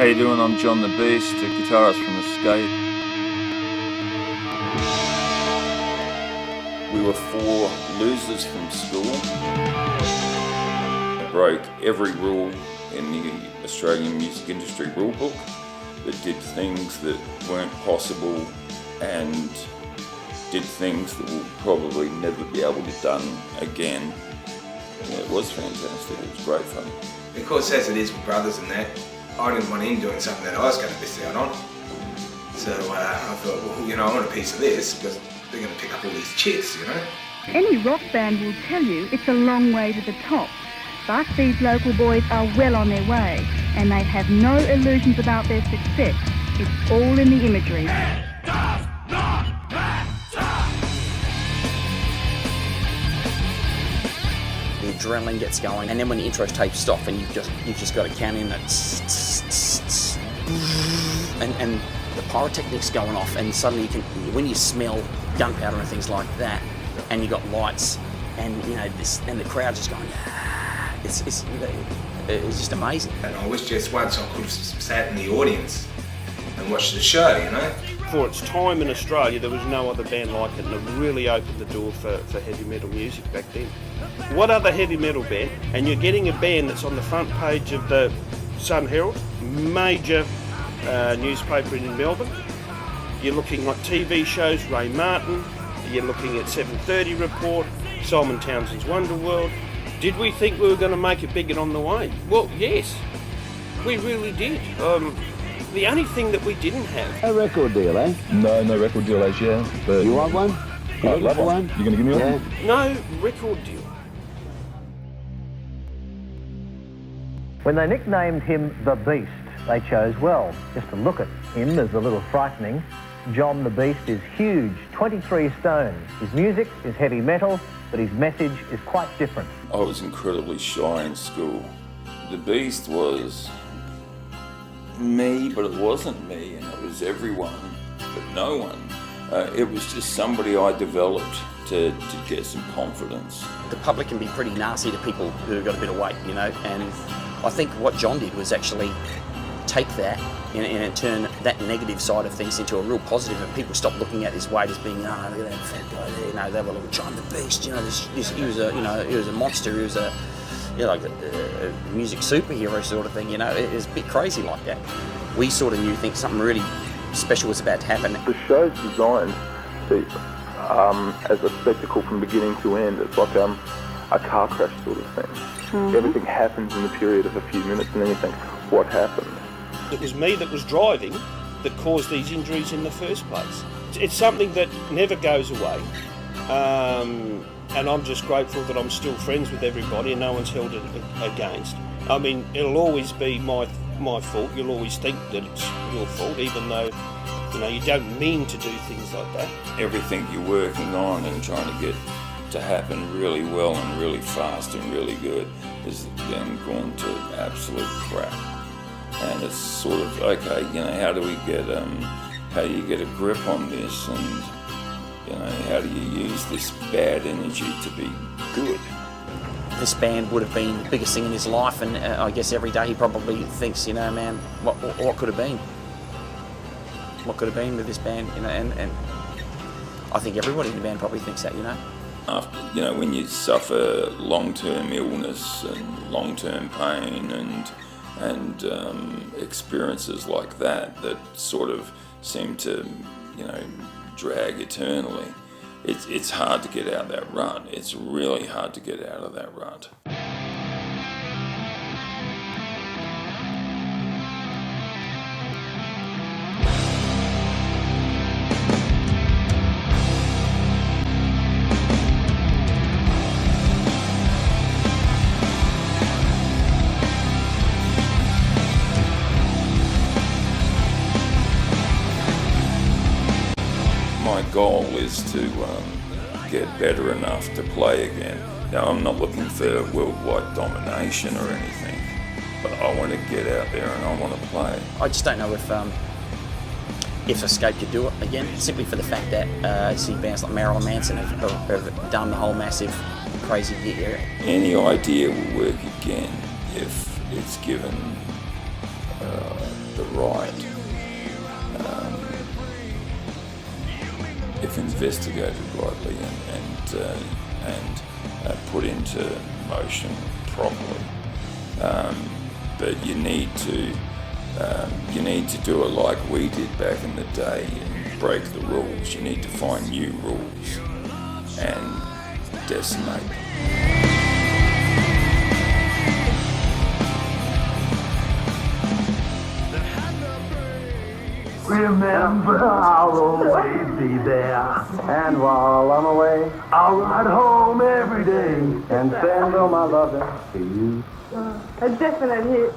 How you doing? I'm John the Beast, a guitarist from Escape. We were 4 losers from school. I broke every rule in the Australian music industry rule book, that did things that weren't possible and did things that we'll probably never be able to done again. Yeah, it was fantastic, it was great fun. Because as it is with brothers and that, I didn't want him doing something that I was going to miss out on. So I thought, well, you know, I want a piece of this because they're going to pick up all these chicks, you know. Any rock band will tell you it's a long way to the top. But these local boys are well on their way, and they have no illusions about their success. It's all in the imagery. It does not matter. The adrenaline gets going, and then when the intro tapes stop, and you've just got to count in that, and the pyrotechnics going off, and suddenly when you smell gunpowder and things like that, and you got lights, and you know this, and the crowd just going. It's just amazing. And I wish just once I could have sat in the audience and watched the show, you know. For its time in Australia, there was no other band like it, and it really opened the door for heavy metal music back then. What other heavy metal band? And you're getting a band that's on the front page of the Sun Herald, major newspaper in Melbourne. You're looking at TV shows, Ray Martin. You're looking at 7:30 Report, Simon Townsend's Wonderworld. Did we think we were going to make it big and on the way? Well, yes, we really did. The only thing that we didn't have... No record deal, eh? No record deal as yet. But You want one? I'd love one. You going to give me one? No record deal. When they nicknamed him the Beast, they chose well. Just to look at him is a little frightening. John the Beast is huge, 23 stone. His music is heavy metal, but his message is quite different. I was incredibly shy in school. The Beast was me, but it wasn't me, and it was everyone, but no one. It was just somebody I developed to get some confidence. The public can be pretty nasty to people who've got a bit of weight, you know, and I think what John did was actually take that and turn that negative side of things into a real positive, and people stop looking at his weight as being, oh, look at that fat guy there, you know, they were like, John the Beast, you know, he was a monster, he was a, you know, like a music superhero sort of thing, you know, it was a bit crazy like that. We sort of think something really special was about to happen. The show's designed to, as a spectacle from beginning to end. It's like a car crash sort of thing. Mm-hmm. Everything happens in the period of a few minutes, and then you think, what happened? It was me that was driving that caused these injuries in the first place. It's something that never goes away, and I'm just grateful that I'm still friends with everybody and no one's held it against. I mean, it'll always be my fault. You'll always think that it's your fault, even though, you know, you don't mean to do things like that. Everything you're working on and trying to get to happen really well and really fast and really good is then gone to absolute crap. And it's sort of, okay, you know, how do you get a grip on this, and, you know, how do you use this bad energy to be good? This band would have been the biggest thing in his life, and I guess every day he probably thinks, you know, man, what could have been? What could have been with this band, you know, and I think everybody in the band probably thinks that, you know. After, you know, when you suffer long-term illness and long-term pain and experiences like that sort of seem to, you know, drag eternally, it's hard to get out of that rut. It's really hard to get out of that rut. My goal is to get better enough to play again. Now, I'm not looking for worldwide domination or anything, but I want to get out there and I want to play. I just don't know if Escape could do it again, simply for the fact that I see bands like Marilyn Manson have done the whole massive crazy gig area. Any idea will work again if it's given the right, if investigated rightly and put into motion properly. But you need to do it like we did back in the day and break the rules. You need to find new rules and decimate them. Remember, I'll always be there. And while I'm away, I'll ride home every day. and send all my loving to you. A definite hit.